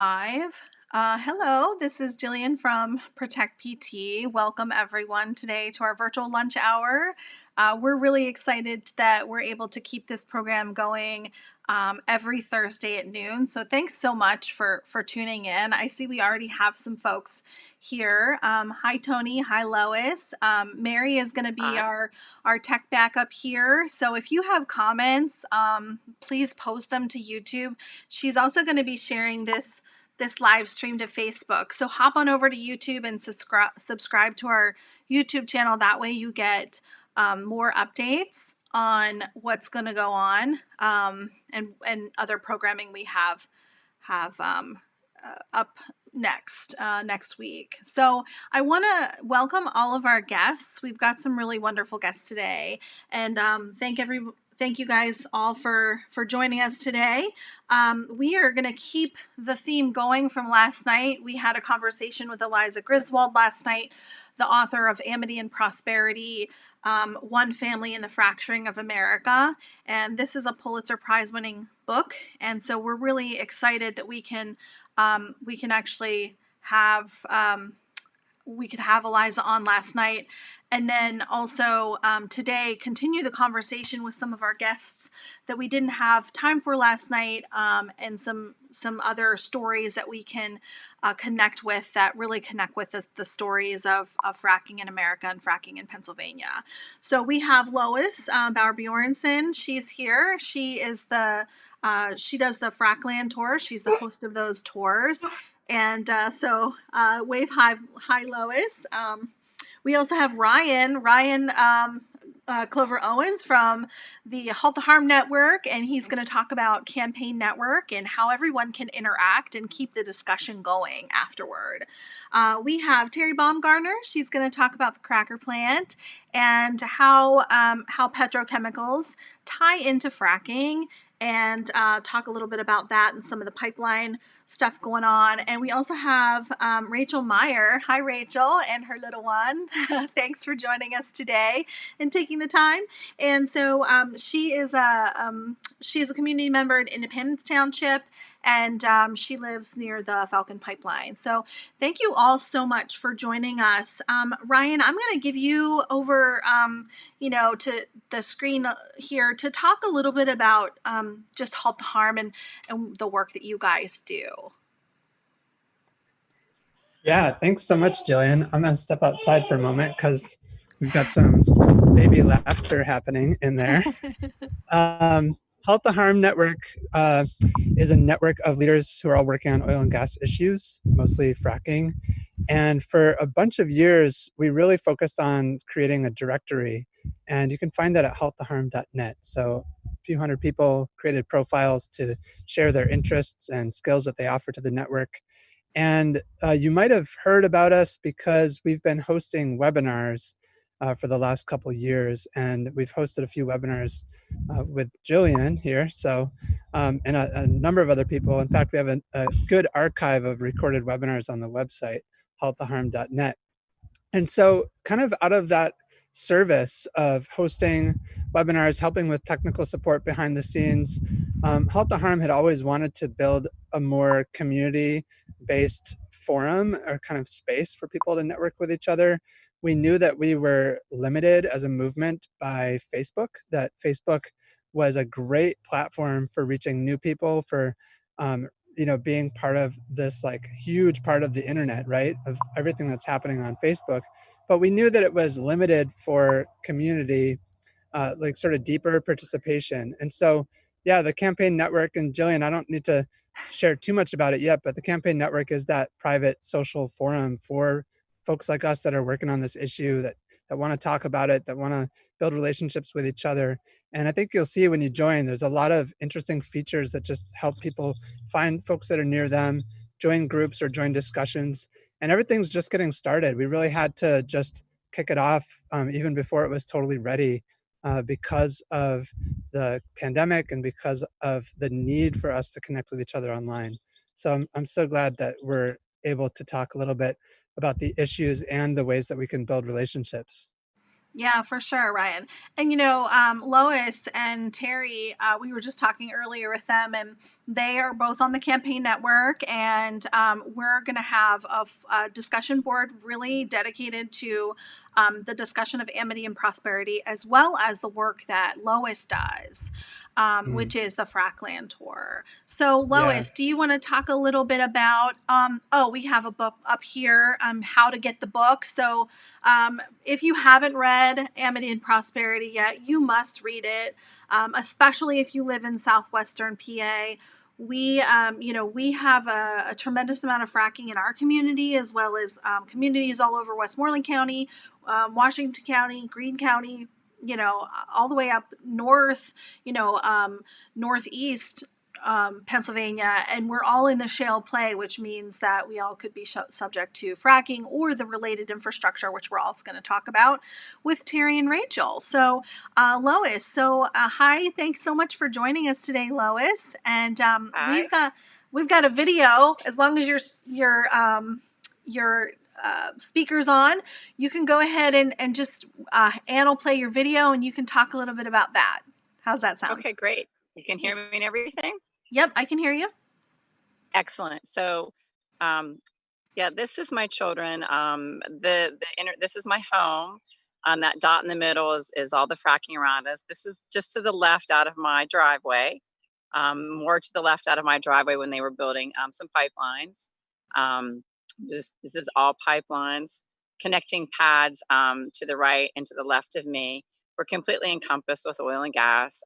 Live. Hello, this is Jillian from Protect PT. Welcome everyone today to our virtual lunch hour. We're really excited that we're able to keep this program going every Thursday at noon. So thanks so much for tuning in. I see we already have some folks here. Hi Tony, hi Lois. Mary is going to be our tech backup here. So if you have comments, please post them to YouTube. She's also going to be sharing this live stream to Facebook. So hop on over to YouTube and subscribe to our YouTube channel. That way you get more updates on what's going to go on and other programming we have up next week. So I want to welcome all of our guests. We've got some really wonderful guests today, and thank you guys all for joining us today. We are going to keep the theme going from last night. We had a conversation with Eliza Griswold last night, the author of Amity and Prosperity, One Family in the Fracturing of America. And this is a Pulitzer Prize winning book. And so we're really excited that we can actually have Eliza on last night, and then also today continue the conversation with some of our guests that we didn't have time for last night, and some other stories that we can connect with, that really connect with the stories of fracking in America and fracking in Pennsylvania. So we have Lois Bauer Bjornson. She's here. She is she does the Frackland tour. She's the host of those tours. And so wave hi Lois. We also have Ryan Clover Owens from the Halt the Harm Network, and he's going to talk about Campaign Network and how everyone can interact and keep the discussion going afterward. We have Terry Baumgartner. She's going to talk about the cracker plant and how petrochemicals tie into fracking, and talk a little bit about that and some of the pipeline stuff going on. And we also have Rachel Meyer. Hi, Rachel, and her little one. Thanks for joining us today and taking the time. And so she is a community member in Independence Township, and she lives near the Falcon Pipeline. So thank you all so much for joining us. Ryan, I'm going to give you over to the screen here to talk a little bit about just Halt the Harm and the work that you guys do. Yeah, thanks so much, Jillian. I'm going to step outside for a moment because we've got some baby laughter happening in there. Halt the Harm Network is a network of leaders who are all working on oil and gas issues, mostly fracking. And for a bunch of years, we really focused on creating a directory. And you can find that at halttheharm.net. So a few hundred people created profiles to share their interests and skills that they offer to the network. And you might have heard about us because we've been hosting webinars for the last couple of years, and we've hosted a few webinars with Jillian here, so and a number of other people. In fact, we have a good archive of recorded webinars on the website, halttheharm.net. And so kind of out of that service of hosting webinars, helping with technical support behind the scenes, Halt the Harm had always wanted to build a more community-based forum or kind of space for people to network with each other. We knew that we were limited as a movement by Facebook, that Facebook was a great platform for reaching new people, for being part of this like huge part of the internet, right, of everything that's happening on Facebook. But we knew that it was limited for community, like sort of deeper participation. And so, yeah, the Campaign Network, and Jillian, I don't need to share too much about it yet, but the Campaign Network is that private social forum for folks like us that are working on this issue, that want to talk about it, that want to build relationships with each other. And I think you'll see when you join, there's a lot of interesting features that just help people find folks that are near them, join groups or join discussions. And everything's just getting started. We really had to just kick it off even before it was totally ready, because of the pandemic and because of the need for us to connect with each other online. So I'm so glad that we're able to talk a little bit about the issues and the ways that we can build relationships. Yeah, for sure, Ryan. And Lois and Terry, we were just talking earlier with them, and they are both on the campaign network. And we're going to have a discussion board really dedicated to the discussion of Amity and Prosperity, as well as the work that Lois does, Mm, which is the Frackland tour. So, yeah. Lois, do you want to talk a little bit about? We have a book up here, how to get the book. So, if you haven't read Amity and Prosperity yet, you must read it, especially if you live in southwestern PA. We have a tremendous amount of fracking in our community, as well as communities all over Westmoreland County, Washington County, Greene County, all the way up north, northeast Pennsylvania, and we're all in the shale play, which means that we all could be subject to fracking or the related infrastructure, which we're also going to talk about with Terry and Rachel. So, Lois, hi, thanks so much for joining us today, Lois. And Hi. we've got a video. As long as your speakers on, you can go ahead and just Ann will play your video, and you can talk a little bit about that. How's that sound? Okay, great. You can hear me and everything? Yep, I can hear you. Excellent. So, yeah, this is my children. This is my home. That dot in the middle is all the fracking around us. This is just to the left out of my driveway. More to the left out of my driveway when they were building some pipelines. Um, this is all pipelines connecting pads to the right and to the left of me. We're completely encompassed with oil and gas.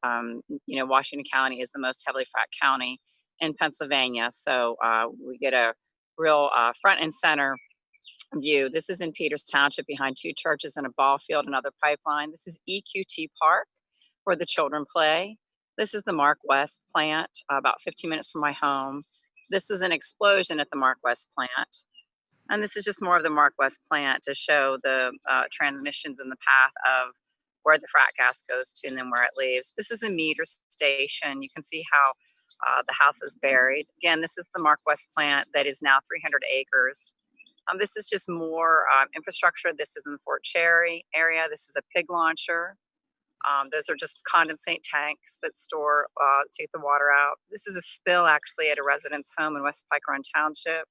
Washington County is the most heavily fracked county in Pennsylvania, so we get a real front and center view. This is in Peters Township behind two churches and a ball field, another pipeline. This is EQT Park where the children play. This is the Mark West plant, about 15 minutes from my home. This was an explosion at the Mark West plant. And this is just more of the Mark West plant to show the transmissions in the path of where the frac gas goes to and then where it leaves. This is a meter station. You can see how the house is buried. Again, this is the Mark West plant that is now 300 acres. This is just more infrastructure. This is in the Fort Cherry area. This is a pig launcher. Those are just condensate tanks that store, take the water out. This is a spill actually at a resident's home in West Pike Run Township.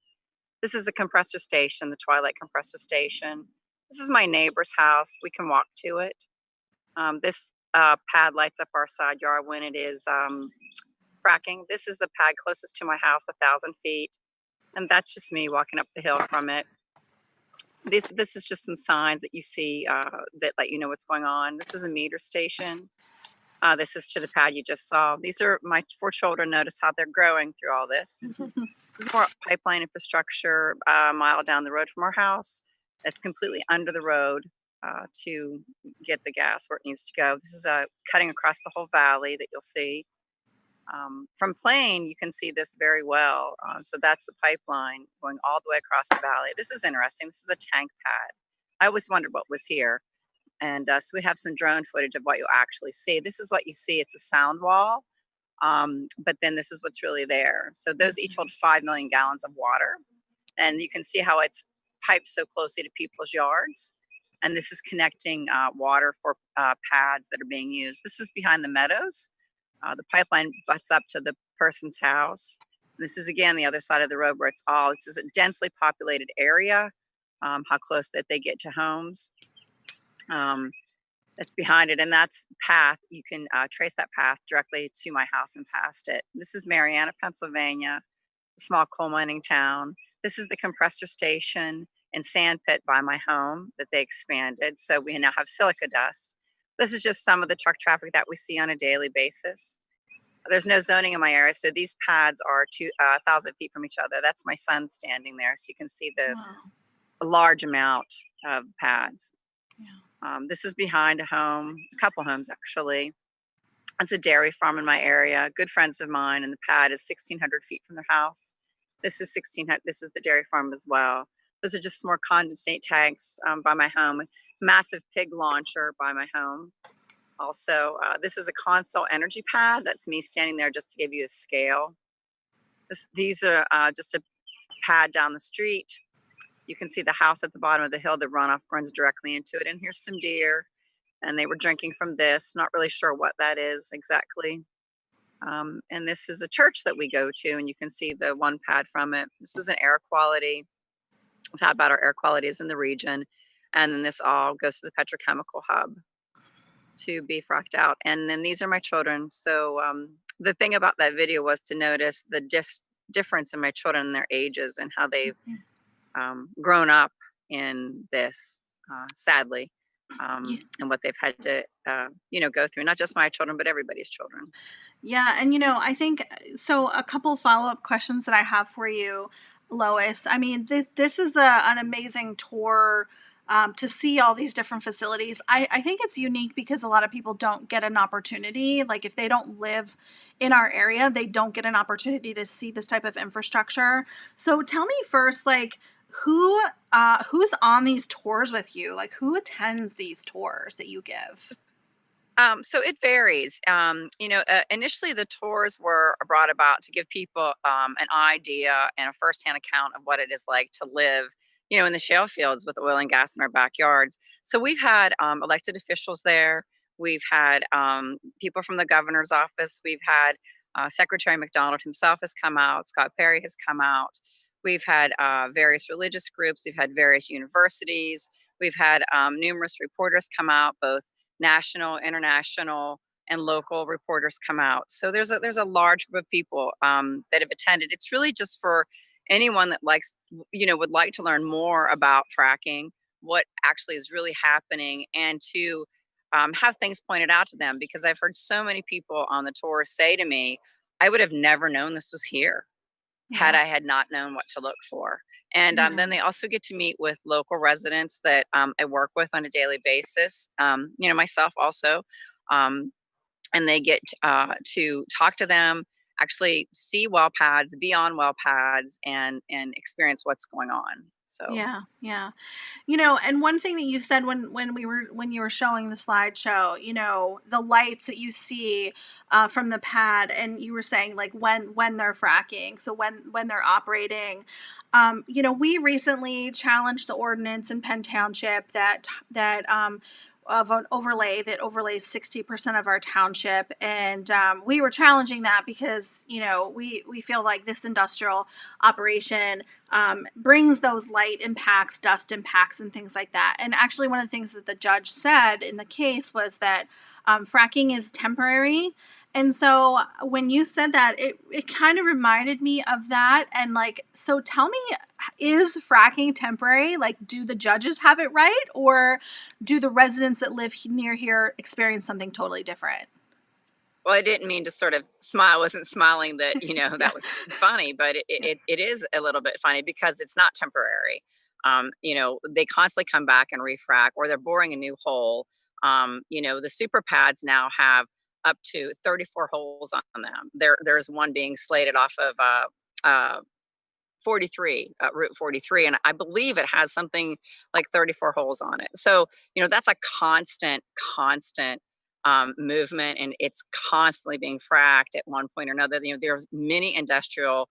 This is a compressor station, the Twilight compressor station. This is my neighbor's house. We can walk to it. This pad lights up our side yard when it is fracking. This is the pad closest to my house, 1,000 feet. And that's just me walking up the hill from it. This is just some signs that you see that let you know what's going on. This is a meter station. This is to the pad you just saw. These are my 4 children. Notice how they're growing through all this. This is more pipeline infrastructure a mile down the road from our house. That's completely under the road to get the gas where it needs to go. This is cutting across the whole valley that you'll see. From plane, you can see this very well. So that's the pipeline going all the way across the valley. This is interesting. This is a tank pad. I always wondered what was here. And so we have some drone footage of what you'll actually see. This is what you see. It's a sound wall. But then this is what's really there. So those each hold 5 million gallons of water. And you can see how it's piped so closely to people's yards. And this is connecting water for pads that are being used. This is behind the meadows. The pipeline butts up to the person's house. This is again the other side of the road where this is a densely populated area. How close that they get to homes. That's behind it, and that's path. You can trace that path directly to my house and past it. This is Marianna, Pennsylvania, a small coal mining town. This is the compressor station and sand pit by my home that they expanded. So we now have silica dust. This is just some of the truck traffic that we see on a daily basis. There's no zoning in my area, so these pads are 2,000 feet from each other. That's my son standing there, so you can see the large amount of pads. Yeah. This is behind a home, a couple homes actually. It's a dairy farm in my area. Good friends of mine, and the pad is 1,600 feet from their house. This is 1,600. This is the dairy farm as well. Those are just more condensate tanks by my home. Massive pig launcher by my home. Also, this is a Consol energy pad. That's me standing there just to give you a scale. These are just a pad down the street. You can see the house at the bottom of the hill. The runoff runs directly into it. And here's some deer. and they were drinking from this. Not really sure what that is exactly. And this is a church that we go to, and you can see the one pad from it. This was an air quality. We've had about our air qualities in the region. And then this all goes to the petrochemical hub to be fracked out. And then these are my children. So the thing about that video was to notice the difference in my children and their ages and how they've grown up in this, sadly, and what they've had to, go through, not just my children, but everybody's children. Yeah, and I think so. A couple follow-up questions that I have for you, Lois. I mean, this is an amazing tour to see all these different facilities. I think it's unique because a lot of people don't get an opportunity. Like if they don't live in our area, they don't get an opportunity to see this type of infrastructure. So tell me first, like who's on these tours with you? Like who attends these tours that you give? So it varies. Initially the tours were brought about to give people an idea and a firsthand account of what it is like to live, in the shale fields with oil and gas in our backyards. So we've had elected officials there. We've had people from the governor's office. We've had Secretary McDonald himself has come out. Scott Perry has come out. We've had various religious groups. We've had various universities. We've had numerous reporters come out, both national, international, and local reporters come out. So there's a large group of people that have attended. It's really just for anyone that would like to learn more about fracking, what actually is really happening, and to have things pointed out to them. Because I've heard so many people on the tour say to me, "I would have never known this was here had I had not known what to look for." And then they also get to meet with local residents that I work with on a daily basis, myself also. And they get to talk to them, actually see well pads, be on well pads, and experience what's going on. So Yeah. And one thing that you said when you were showing the slideshow, the lights that you see from the pad, and you were saying like when they're fracking, so when they're operating, we recently challenged the ordinance in Penn Township that of an overlay that overlays 60% of our township, and we were challenging that because we feel like this industrial operation brings those light impacts, dust impacts, and things like that. And actually, one of the things that the judge said in the case was that fracking is temporary. And so when you said that, it kind of reminded me of that. And like, so tell me, is fracking temporary? Like, do the judges have it right? Or do the residents that live near here experience something totally different? well, I didn't mean to sort of smile. I wasn't smiling that, Yeah. that was funny, but it is a little bit funny because it's not temporary. They constantly come back and refrac, or they're boring a new hole. The super pads now have up to 34 holes on them. There's one being slated off of 43, Route 43, and I believe it has something like 34 holes on it. So, that's a constant movement, and it's constantly being fracked at one point or another. There's many industrial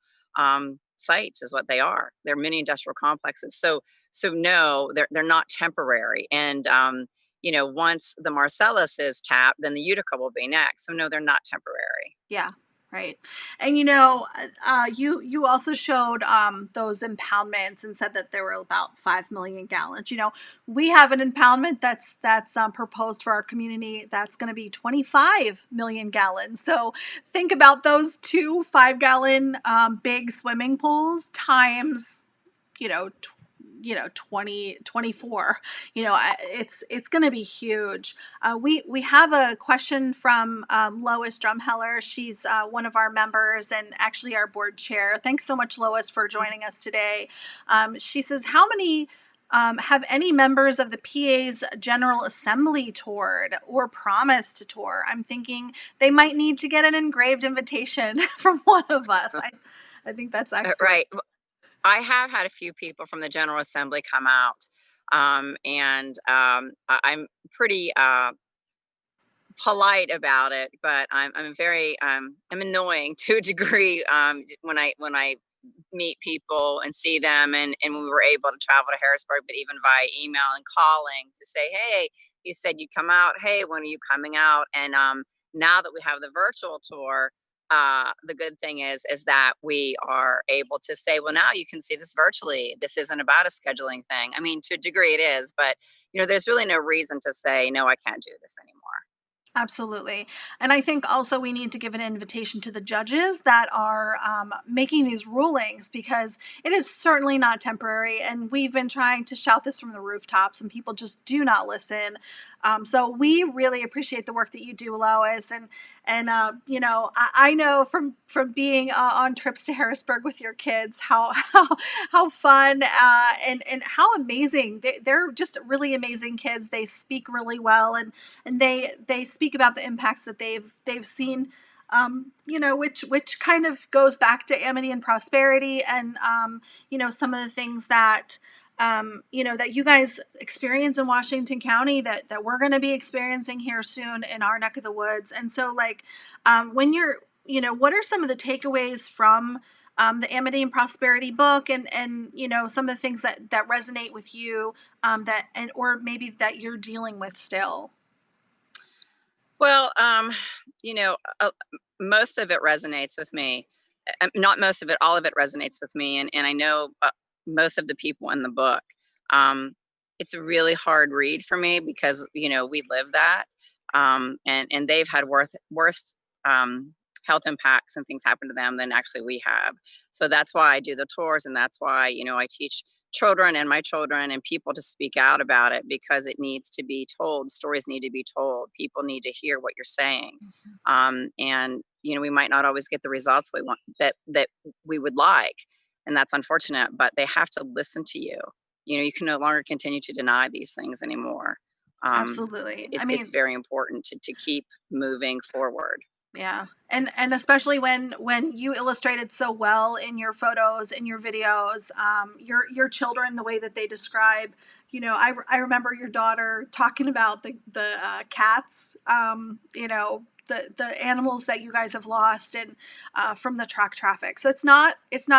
sites, is what they are. They're mini industrial complexes. So no, they're not temporary. And once the Marcellus is tapped, then the Utica will be next. So no, they're not temporary. Yeah, right. And you also showed those impoundments and said that there were about 5 million gallons. We have an impoundment that's proposed for our community that's going to be 25 million gallons. So think about those two 5-gallon big swimming pools times, you know, 20 24. It's going to be huge. We have a question from Lois Drumheller. She's one of our members and actually our board chair. Thanks so much, Lois, for joining us today. She says, how many have any members of the PA's General Assembly toured or promised to tour? I'm thinking they might need to get an engraved invitation from one of us. I think that's excellent. Right. I have had a few people from the General Assembly come out, and I'm pretty polite about it, but I'm very I'm annoying to a degree when I meet people and see them, and when we were able to travel to Harrisburg, but even via email and calling to say, hey, you said you'd come out. Hey, when are you coming out? And now that we have the virtual tour, the good thing is that we are able to say, well, now you can see this virtually. This isn't about a scheduling thing. I mean, to a degree it is, but there's really no reason to say, no, I can't do this anymore. Absolutely. And I think also we need to give an invitation to the judges that are making these rulings, because it is certainly not temporary. And we've been trying to shout this from the rooftops, and people just do not listen. So we really appreciate the work that you do, Lois. And I know from being on trips to Harrisburg with your kids how fun and how amazing they're just really amazing kids. They speak really well, and they speak about the impacts that they've seen, which kind of goes back to Amity and Prosperity, and some of the things that that you guys experience in Washington County that we're going to be experiencing here soon in our neck of the woods. And so, like, when you're, what are some of the takeaways from the Amity and Prosperity book, and some of the things that resonate with you, or maybe that you're dealing with still? Well, most of it resonates with me. Not most of it, all of it resonates with me. And I know most of the people in the book. It's a really hard read for me because, we live that. And they've had worse health impacts and things happen to them than actually we have. So that's why I do the tours. And that's why, I teach children and my children and people to speak out about it, because it needs to be told. Stories need to be told. People need to hear what you're saying. And we might not always get the results we want, that we would like, and that's unfortunate, but they have to listen to you. You can no longer continue to deny these things anymore. Absolutely. It's very important to keep moving forward. Yeah. And especially when you illustrated so well in your photos and your videos, your children, the way that they describe, I remember your daughter talking about the cats, the animals that you guys have lost, and from the truck traffic. So it's not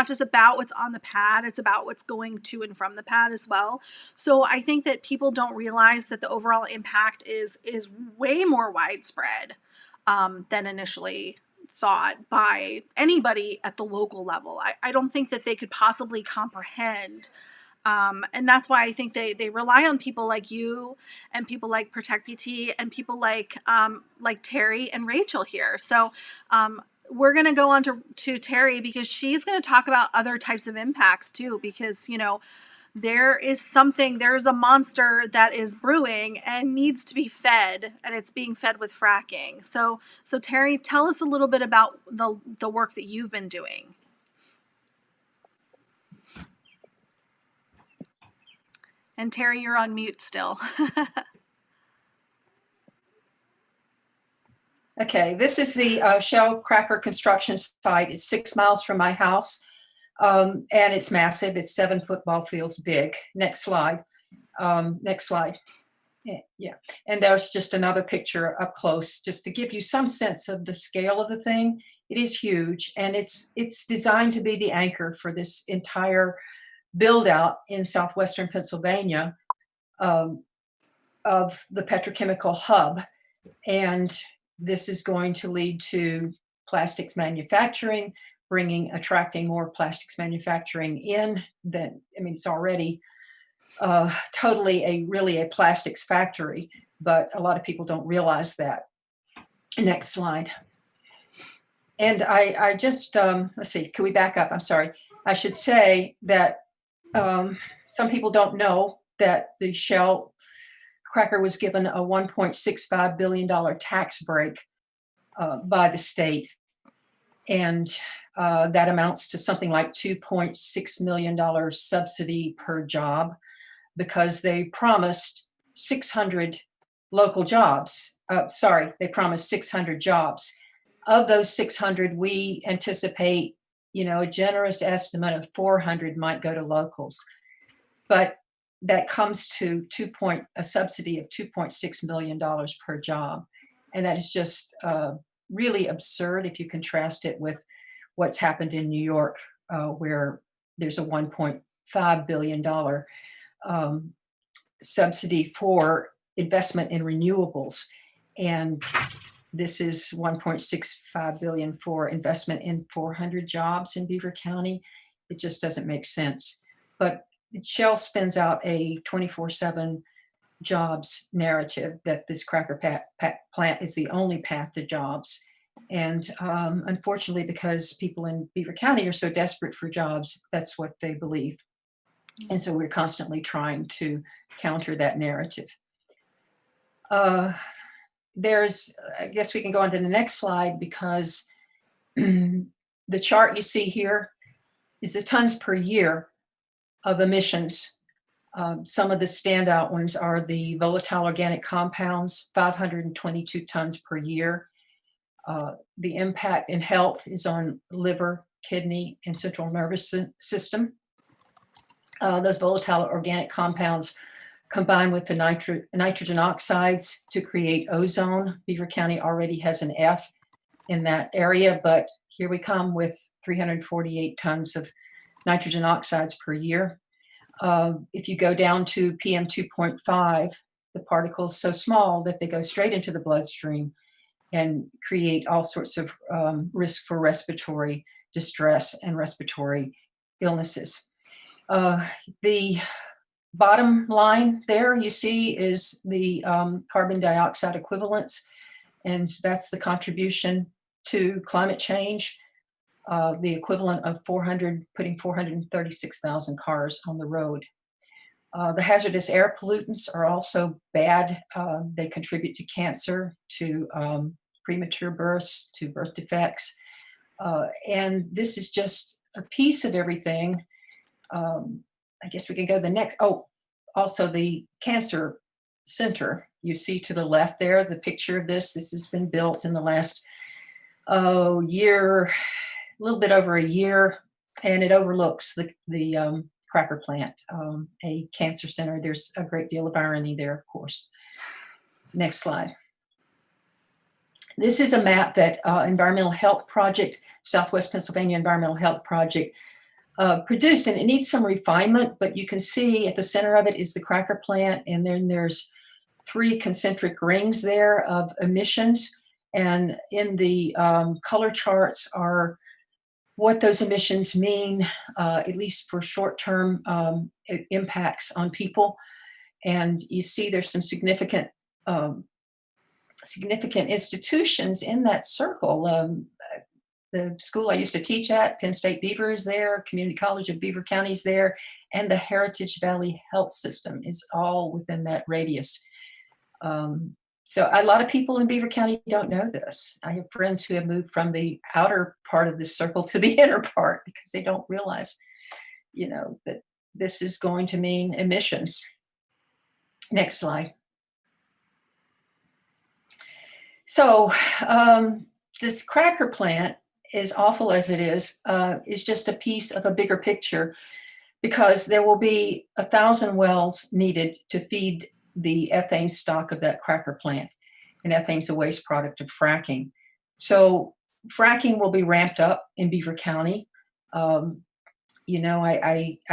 just about what's on the pad, it's about what's going to and from the pad as well. So I think that people don't realize that the overall impact is way more widespread than initially thought by anybody at the local level. I don't think that they could possibly comprehend. And that's why I think they rely on people like you, and people like Protect PT, and people like Terry and Rachel here. So we're going to go on to Terry, because she's going to talk about other types of impacts too, because, there's a monster that is brewing and needs to be fed, and it's being fed with fracking. So Terry, tell us a little bit about the work that you've been doing. And Terry, you're on mute still. Okay, this is the shell cracker construction site. It's 6 miles from my house, and it's massive. It's 7 football fields big. Next slide. Next slide. Yeah, and there's just another picture up close, just to give you some sense of the scale of the thing. It is huge, and it's designed to be the anchor for this entire build out in southwestern Pennsylvania of the petrochemical hub. And this is going to lead to plastics manufacturing, attracting more plastics manufacturing in. It's already totally really a plastics factory, but a lot of people don't realize that. Next slide. And I just, let's see, can we back up? I'm sorry. I should say that some people don't know that the Shell cracker was given a $1.65 billion tax break by the state. And that amounts to something like $2.6 million subsidy per job, because they promised 600 local jobs. They promised 600 jobs. Of those 600, we anticipate, a generous estimate of 400 might go to locals. But that comes to a subsidy of $2.6 million per job. And that is just really absurd if you contrast it with what's happened in New York, where there's a $1.5 billion subsidy for investment in renewables. And this is 1.65 billion for investment in 400 jobs in Beaver County. It just doesn't make sense. But Shell spins out a 24/7 jobs narrative that this cracker plant is the only path to jobs. And unfortunately, because people in Beaver County are so desperate for jobs, that's what they believe. And so we're constantly trying to counter that narrative. I guess we can go on to the next slide, because the chart you see here is the tons per year of emissions. Some of the standout ones are the volatile organic compounds, 522 tons per year. The impact in health is on liver, kidney, and central nervous system. Those volatile organic compounds combine with the nitrogen oxides to create ozone. Beaver County already has an F in that area, but here we come with 348 tons of nitrogen oxides per year. If you go down to PM 2.5, the particles so small that they go straight into the bloodstream and create all sorts of risk for respiratory distress and respiratory illnesses. The bottom line there you see is the carbon dioxide equivalents, and that's the contribution to climate change. The equivalent of putting 436,000 cars on the road. The hazardous air pollutants are also bad. They contribute to cancer, to premature births, to birth defects. And this is just a piece of everything. I guess we can go to the next. Oh, also the cancer center. You see to the left there, the picture of this. This has been built in the last year, a little bit over a year, and it overlooks the cracker plant, a cancer center. There's a great deal of irony there, of course. Next slide. This is a map that Environmental Health Project, Southwest Pennsylvania Environmental Health Project, produced, and it needs some refinement, but you can see at the center of it is the cracker plant, and then there's 3 concentric rings there of emissions, and in the color charts are what those emissions mean, at least for short-term impacts on people. And you see there's some significant institutions in that circle. The school I used to teach at, Penn State Beaver, is there, Community College of Beaver County is there, and the Heritage Valley Health System is all within that radius. So a lot of people in Beaver County don't know this. I have friends who have moved from the outer part of this circle to the inner part because they don't realize, that this is going to mean emissions. Next slide. So this cracker plant, as awful as it is just a piece of a bigger picture, because there will be 1,000 wells needed to feed the ethane stock of that cracker plant. And ethane's a waste product of fracking. So fracking will be ramped up in Beaver County. I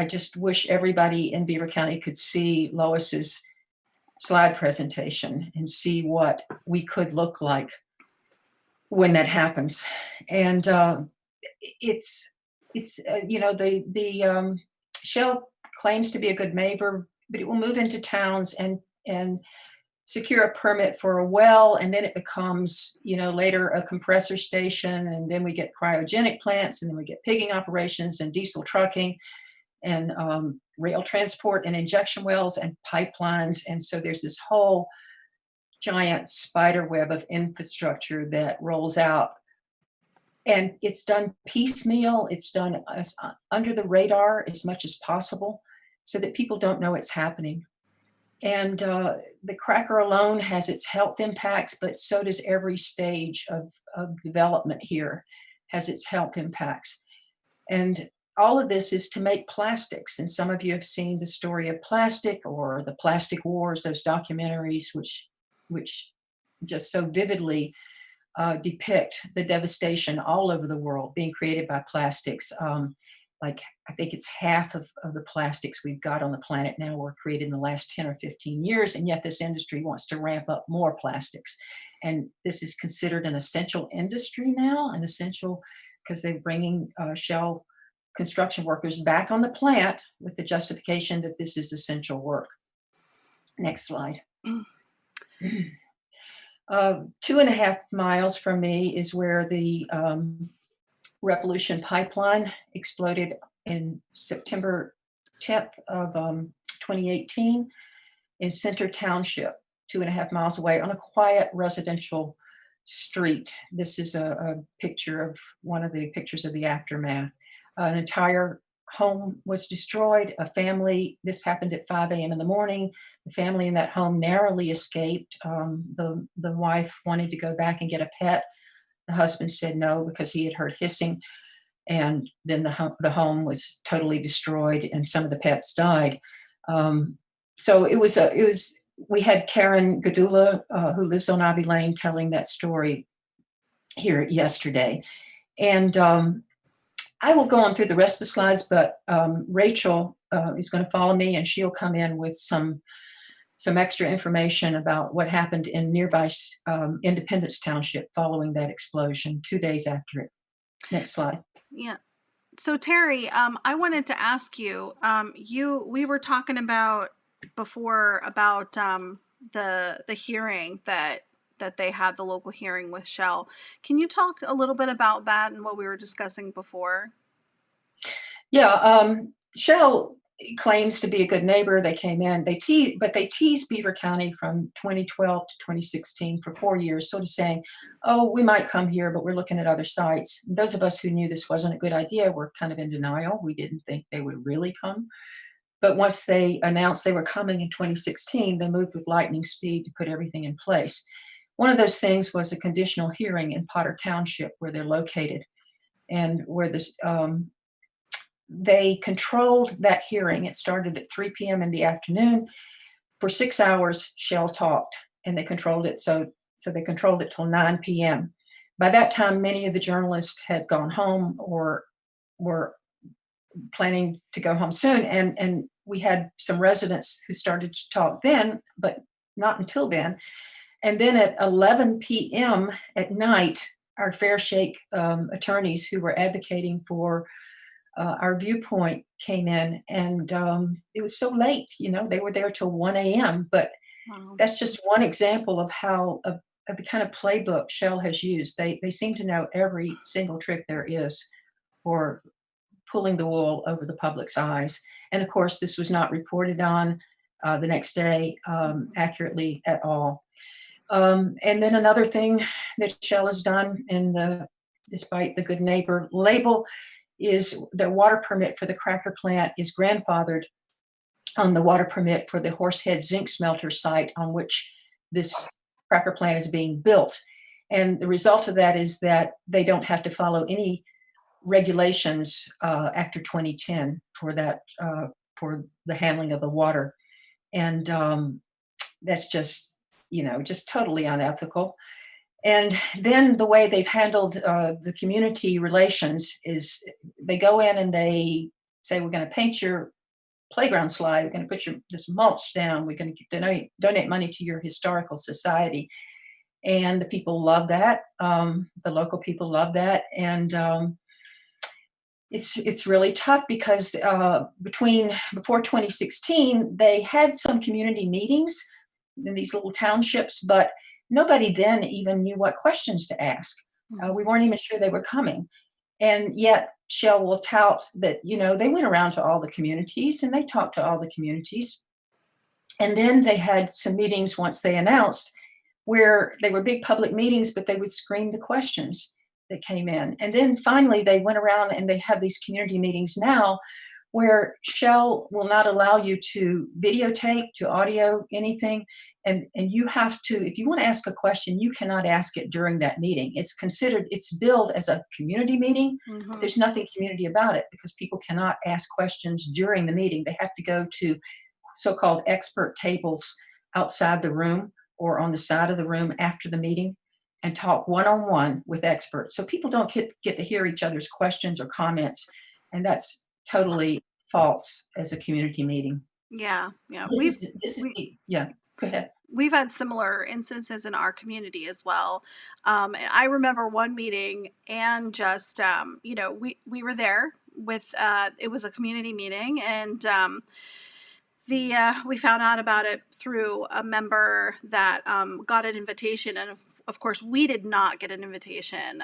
just wish everybody in Beaver County could see Lois's slide presentation and see what we could look like when that happens. And Shell claims to be a good neighbor, but it will move into towns and secure a permit for a well, and then it becomes, later a compressor station, and then we get cryogenic plants, and then we get pigging operations and diesel trucking and rail transport and injection wells and pipelines. And so there's this whole giant spider web of infrastructure that rolls out. And it's done piecemeal. It's done under the radar as much as possible so that people don't know it's happening. And the cracker alone has its health impacts, but so does every stage of development here has its health impacts. And all of this is to make plastics. And some of you have seen the story of plastic or the Plastic Wars, those documentaries, which just so vividly depict the devastation all over the world being created by plastics. like, I think it's half of the plastics we've got on the planet now were created in the last 10 or 15 years. And yet this industry wants to ramp up more plastics. And this is considered an essential industry now, an essential, because they're bringing shell construction workers back on the plant with the justification that this is essential work. Next slide. 2.5 miles from me is where the Revolution pipeline exploded in September 10th of 2018 in Center Township, 2.5 miles away on a quiet residential street. This is a picture of one of the pictures of the aftermath. An entire home was destroyed. A family, this happened at 5 a.m. in the morning. The family in that home narrowly escaped. The wife wanted to go back and get a pet. The husband said no because he had heard hissing, and then the home was totally destroyed, and some of the pets died. So we had Karen Gadula, who lives on Ivy Lane, telling that story here yesterday. And I will go on through the rest of the slides, but Rachel is going to follow me, and she'll come in with some extra information about what happened in nearby Independence Township following that explosion 2 days after it. Next slide. Yeah. So Terry, I wanted to ask you, we were talking about before about the hearing that they had, the local hearing with Shell. Can you talk a little bit about that and what we were discussing before? Yeah, Shell claims to be a good neighbor. They came in, they teased Beaver County from 2012 to 2016 for 4 years, sort of saying, oh, we might come here, but we're looking at other sites. Those of us who knew this wasn't a good idea were kind of in denial. We didn't think they would really come. But once they announced they were coming in 2016, they moved with lightning speed to put everything in place. One of those things was a conditional hearing in Potter Township, where they're located, and where this they controlled that hearing. It started at 3 p.m. in the afternoon. For 6 hours, Shell talked, and they controlled it. So they controlled it till 9 p.m. By that time, many of the journalists had gone home or were planning to go home soon. And we had some residents who started to talk then, but not until then. And then at 11 p.m. at night, our Fair Shake attorneys who were advocating for our viewpoint came in, and it was so late, they were there till 1 a.m. But Wow. That's just one example of how of the kind of playbook Shell has used. They seem to know every single trick there is for pulling the wool over the public's eyes. And of course, this was not reported on the next day accurately at all. And then another thing that Shell has done, despite the good neighbor label, is their water permit for the cracker plant is grandfathered on the water permit for the Horsehead zinc smelter site on which this cracker plant is being built. And the result of that is that they don't have to follow any regulations after 2010 for that, for the handling of the water. And that's just totally unethical. And then the way they've handled the community relations is they go in and they say, we're going to paint your playground slide, we're going to put this mulch down, we're going to donate money to your historical society. And the people love that. The local people love that. And it's really tough because before 2016, they had some community meetings in these little townships, but nobody then even knew what questions to ask. We weren't even sure they were coming. And yet Shell will tout that, they went around to all the communities and they talked to all the communities. And then they had some meetings once they announced where they were big public meetings, but they would screen the questions that came in. And then finally they went around and they have these community meetings now where Shell will not allow you to videotape, to audio anything. And you have to, if you want to ask a question, you cannot ask it during that meeting. It's billed as a community meeting. Mm-hmm. There's nothing community about it because people cannot ask questions during the meeting. They have to go to so-called expert tables outside the room or on the side of the room after the meeting and talk one-on-one with experts. So people don't get to hear each other's questions or comments. And that's totally false as a community meeting. Yeah, Yeah, go ahead. we've had similar instances in our community as well. And I remember one meeting, and just we were there with it was a community meeting, and we found out about it through a member that got an invitation, and of course we did not get an invitation,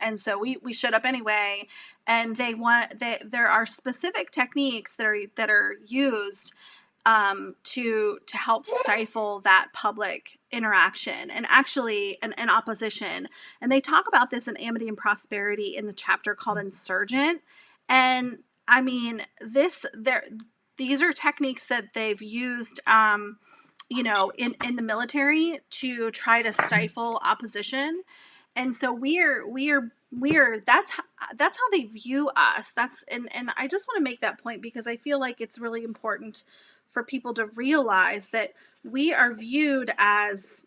and so we showed up anyway. And there are specific techniques that are used to help stifle that public interaction, and actually an opposition. And they talk about this in Amity and Prosperity in the chapter called Insurgent. And I mean, these are techniques that they've used, in the military to try to stifle opposition. And so that's how they view us. And I just want to make that point, because I feel like it's really important for people to realize that we are viewed as,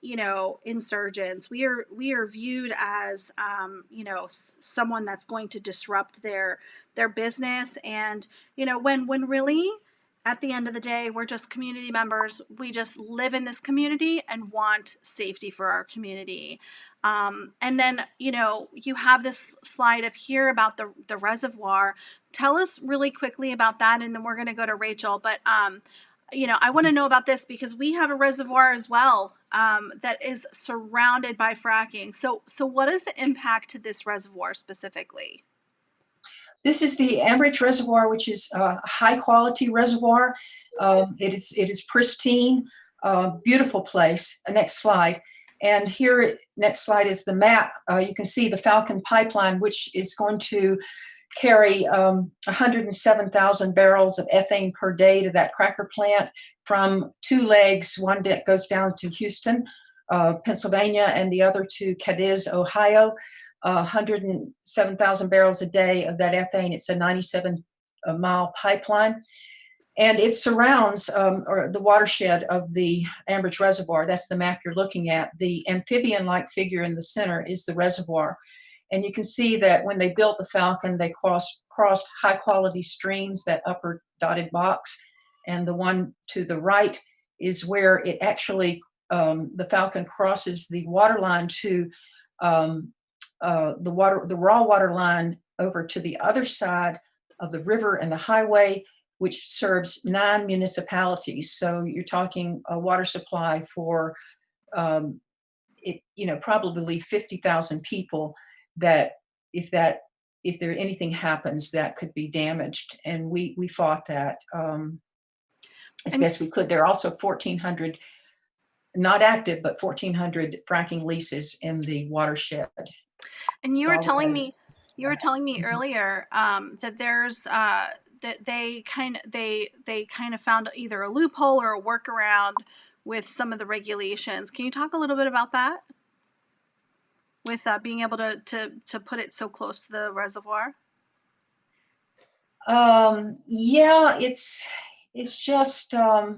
insurgents. We are viewed as, someone that's going to disrupt their business. And, when really, at the end of the day, we're just community members. We just live in this community and want safety for our community. And then, you have this slide up here about the reservoir. Tell us really quickly about that, and then we're going to go to Rachel. But, I want to know about this, because we have a reservoir as well, that is surrounded by fracking. So what is the impact to this reservoir specifically? This is the Ambridge Reservoir, which is a high-quality reservoir. It is pristine, beautiful place. Next slide. And here, next slide is the map. You can see the Falcon pipeline, which is going to carry 107,000 barrels of ethane per day to that cracker plant from two legs. One that goes down to Houston, Pennsylvania, and the other to Cadiz, Ohio. 107,000 barrels a day of that ethane. It's a 97-mile pipeline. And it surrounds the watershed of the Ambridge Reservoir. That's the map you're looking at. The amphibian-like figure in the center is the reservoir. And you can see that when they built the Falcon, they crossed high-quality streams, that upper dotted box. And the one to the right is where it actually, the Falcon crosses the water line to the raw water line over to the other side of the river and the highway, which serves 9 municipalities. So you're talking a water supply for, probably 50,000 people. That if there anything happens, that could be damaged. And we fought that as best we could. There are also 1,400, not active, but 1,400 fracking leases in the watershed. And you were telling me earlier that there's that they kind of found either a loophole or a workaround with some of the regulations. Can you talk a little bit about that? With being able to put it so close to the reservoir? Yeah, it's just there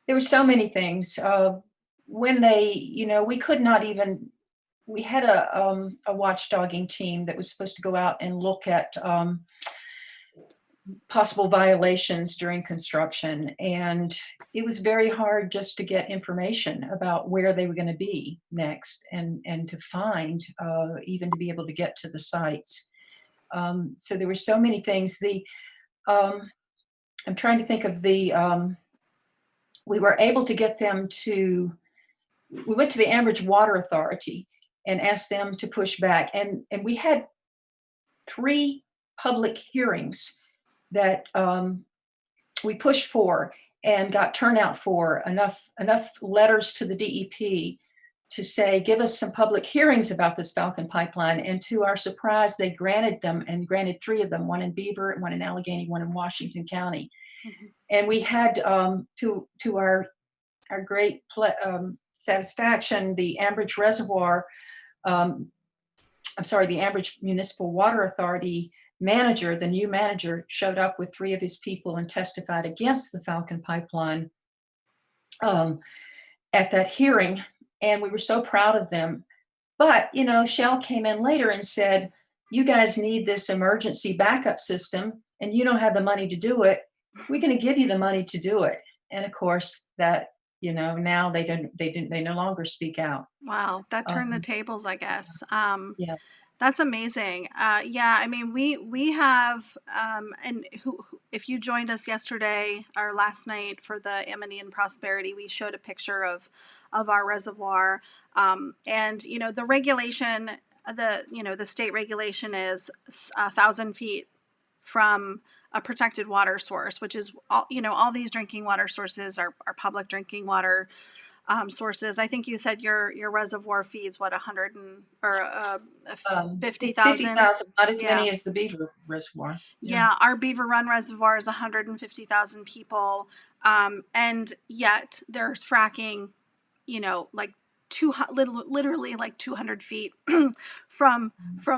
were so many things. When they, we could not even. We had a watchdogging team that was supposed to go out and look at possible violations during construction, and it was very hard just to get information about where they were going to be next, and to find, even to be able to get to the sites. So there were so many things. I'm trying to think of we were able to get them to. We went to the Ambridge Water Authority and asked them to push back, and we had 3 public hearings that we pushed for and got turnout for, enough letters to the DEP to say, give us some public hearings about this Falcon pipeline. And to our surprise, they granted them, and granted 3 of them, one in Beaver, one in Allegheny, one in Washington County. Mm-hmm. And we had, to our great satisfaction, the Ambridge Reservoir, the Ambridge Municipal Water Authority manager, the new manager, showed up with 3 of his people and testified against the Falcon pipeline at that hearing. And we were so proud of them. But, Shell came in later and said, you guys need this emergency backup system and you don't have the money to do it. We're going to give you the money to do it. And of course that, now they no longer speak out. Wow, that turned the tables, I guess. Yeah. That's amazing. Yeah, I mean, we have, and if you joined us yesterday or last night for the Amity and Prosperity, we showed a picture of our reservoir, and the regulation, the state regulation is 1,000 feet from a protected water source, which is all these drinking water sources are public drinking water sources. I think you said your reservoir feeds what 50,000. 50,000, not as Yeah. many as the Beaver Reservoir. Yeah, our Beaver Run Reservoir is 150,000 people, and yet there's fracking, like literally like 200 feet from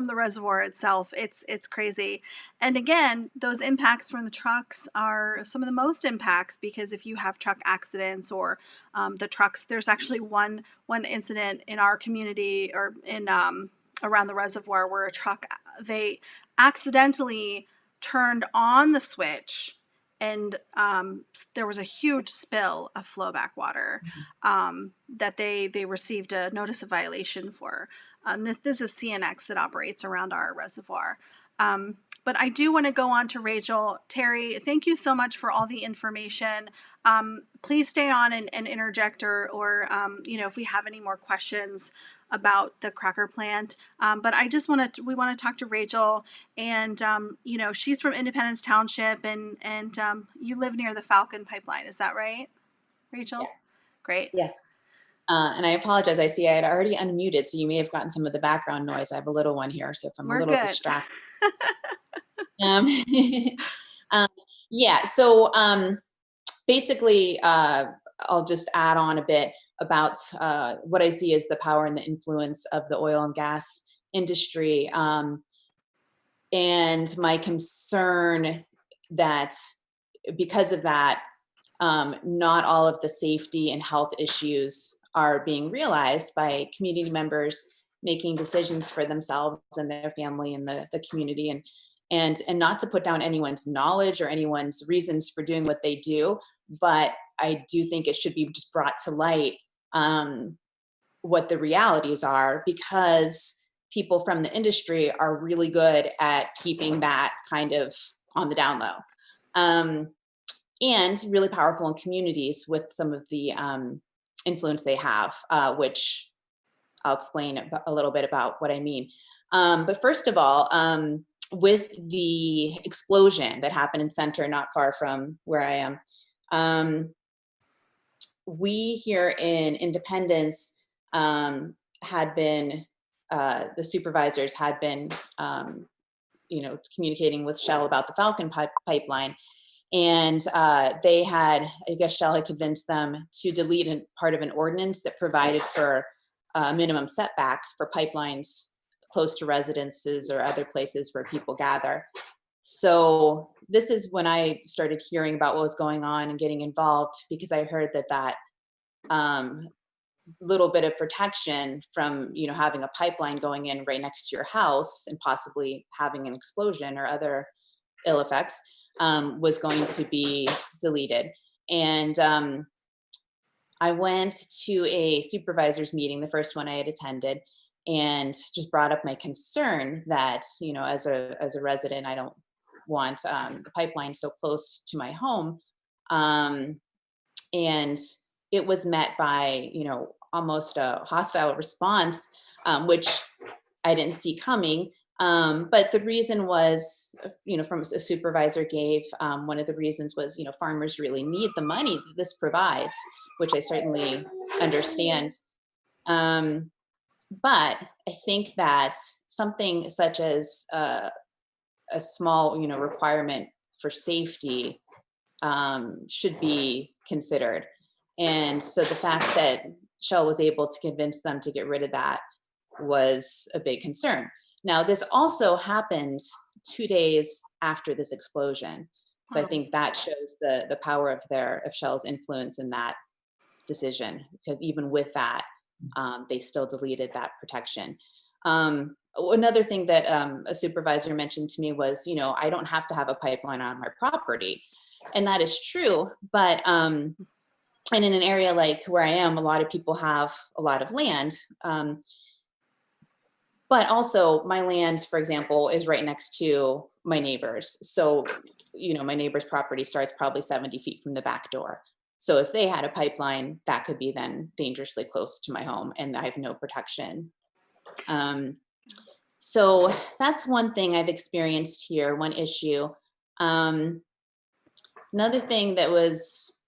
the reservoir itself. It's crazy. And again, those impacts from the trucks are some of the most impacts, because if you have truck accidents or the trucks, there's actually one incident in our community or in around the reservoir where a truck, they accidentally turned on the switch, and there was a huge spill of flowback water that they received a notice of violation for. This is CNX that operates around our reservoir. But I do want to go on to Rachel. Terry, thank you so much for all the information. Please stay on and interject, or if we have any more questions about the cracker plant. But I just we want to talk to Rachel, and she's from Independence Township, and you live near the Falcon pipeline. Is that right, Rachel? Yeah. Great. Yes. And I apologize. I see I had already unmuted, so you may have gotten some of the background noise. I have a little one here, so if I'm We're a little good. distracted. Yeah. So basically, I'll just add on a bit about what I see as the power and the influence of the oil and gas industry, and my concern that because of that, not all of the safety and health issues are being realized by community members making decisions for themselves and their family and the community, and not to put down anyone's knowledge or anyone's reasons for doing what they do, but I do think it should be just brought to light what the realities are, because people from the industry are really good at keeping that kind of on the down low. And really powerful in communities with some of the influence they have, which I'll explain a little bit about what I mean. But first of all, with the explosion that happened in Center, not far from where I am, we here in Independence had been, the supervisors had been, communicating with Shell about the Falcon pipeline. And they had, I guess Shell had convinced them to delete part of an ordinance that provided for a minimum setback for pipelines close to residences or other places where people gather. So this is when I started hearing about what was going on and getting involved, because I heard that little bit of protection from having a pipeline going in right next to your house and possibly having an explosion or other ill effects was going to be deleted. And I went to a supervisor's meeting, the first one I had attended, and just brought up my concern that, as a resident, I don't want the pipeline so close to my home. And it was met by, almost a hostile response, which I didn't see coming. But the reason was, from a supervisor gave, one of the reasons was, farmers really need the money that this provides, which I certainly understand. But I think that something such as a small, requirement for safety should be considered. And so the fact that Shell was able to convince them to get rid of that was a big concern. Now, this also happened 2 days after this explosion. So I think that shows the power of Shell's influence in that decision, because even with that, they still deleted that protection. another thing that a supervisor mentioned to me was, I don't have to have a pipeline on my property. And that is true. But, and in an area like where I am, a lot of people have a lot of land. But also my land, for example, is right next to my neighbor's. So, my neighbor's property starts probably 70 feet from the back door. So if they had a pipeline, that could be then dangerously close to my home and I have no protection. So that's one thing I've experienced here, one issue. Another thing that was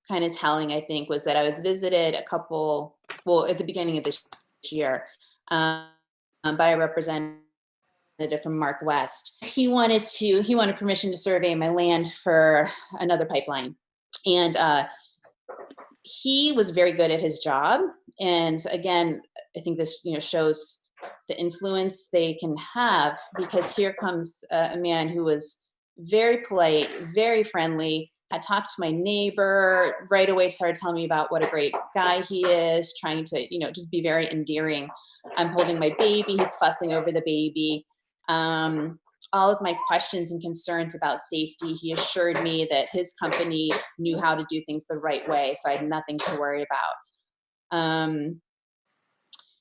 kind of telling, I think, was that I was visited at the beginning of this year, by a representative from Mark West. He wanted permission to survey my land for another pipeline. And he was very good at his job. And again, I think this, shows the influence they can have, because here comes a man who was very polite, very friendly, had talked to my neighbor right away, started telling me about what a great guy he is, trying to, just be very endearing. I'm holding my baby, he's fussing over the baby. All of my questions and concerns about safety, he assured me that his company knew how to do things the right way, so I had nothing to worry about.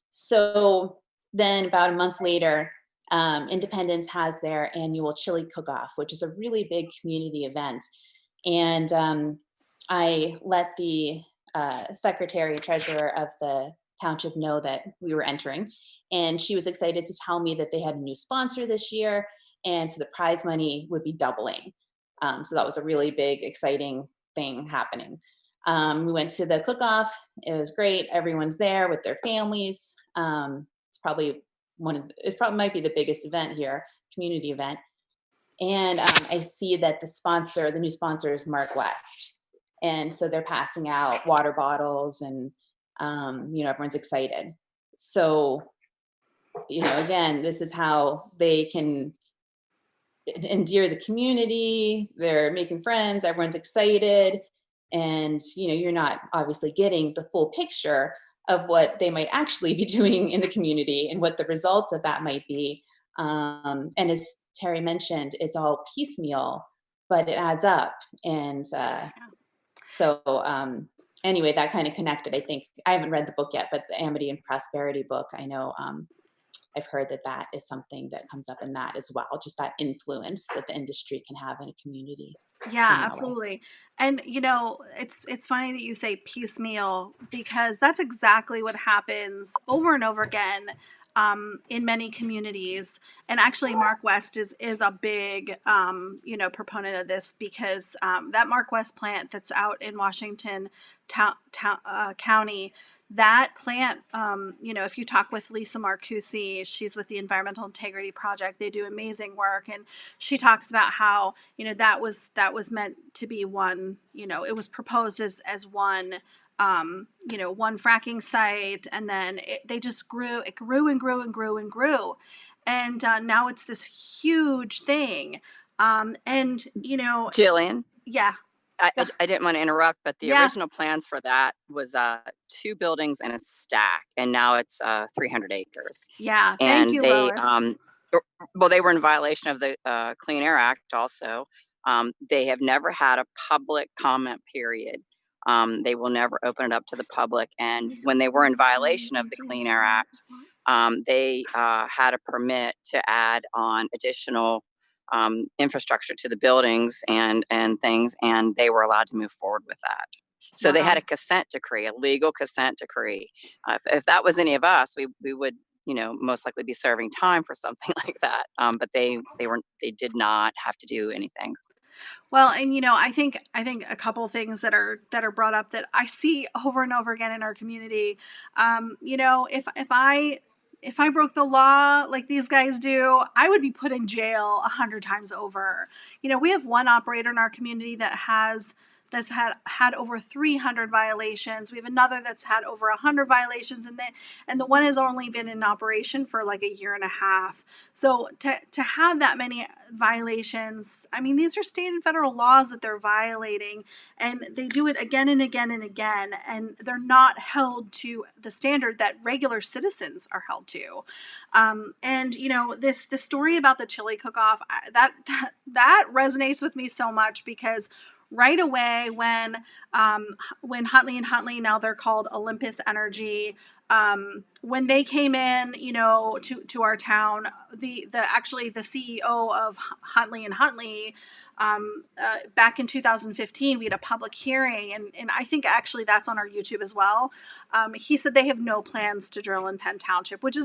So then about a month later, Independence has their annual chili cook-off, which is a really big community event. And I let the secretary treasurer of the township know that we were entering. And she was excited to tell me that they had a new sponsor this year. And so the prize money would be doubling. So that was a really big, exciting thing happening. We went to the cook-off. It was great. Everyone's there with their families. It probably might be the biggest event here, community event. And I see that the new sponsor is Mark West. And so they're passing out water bottles and, everyone's excited. So, again, this is how they can endear the community. They're making friends, everyone's excited. And, you're not obviously getting the full picture of what they might actually be doing in the community and what the results of that might be. And as Terry mentioned, it's all piecemeal, but it adds up. And anyway, that kind of connected, I think. I haven't read the book yet, but the Amity and Prosperity book, I know I've heard that is something that comes up in that as well, just that influence that the industry can have in a community. Yeah, absolutely. And it's funny that you say piecemeal, because that's exactly what happens over and over again in many communities. And actually, Mark West is a big proponent of this, because that Mark West plant that's out in Washington County. That plant, if you talk with Lisa Marcucci, she's with the Environmental Integrity Project. They do amazing work, and she talks about how that was meant to be one. It was proposed as one. One fracking site, and then they just grew. It grew and grew and grew and grew, and now it's this huge thing. Jillian, yeah. I didn't want to interrupt, but the original plans for that was 2 buildings and a stack, and now it's 300 acres. Yeah, and thank you, they Lois. they were in violation of the Clean Air Act also. They have never had a public comment period. They will never open it up to the public. And when they were in violation of the Clean Air Act, they had a permit to add on additional infrastructure to the buildings and things, and they were allowed to move forward with that. So they had a consent decree, a legal consent decree. If that was any of us, we would most likely be serving time for something like that. But they did not have to do anything. Well, and I think a couple things that are brought up that I see over and over again in our community. If I broke the law like these guys do, I would be put in jail 100 times over. We have one operator in our community that has that's had over 300 violations. We have another that's had over 100 violations, and the one has only been in operation for like a year and a half. So to have that many violations, I mean, these are state and federal laws that they're violating, and they do it again and again and again, and they're not held to the standard that regular citizens are held to. And you know, this story about the chili cook-off, that resonates with me so much, because right away when Huntley and Huntley, now they're called Olympus Energy, when they came in, you know, to our town, the CEO of Huntley and Huntley, back in 2015, we had a public hearing, and I think actually that's on our YouTube as well. He said they have no plans to drill in Penn Township, which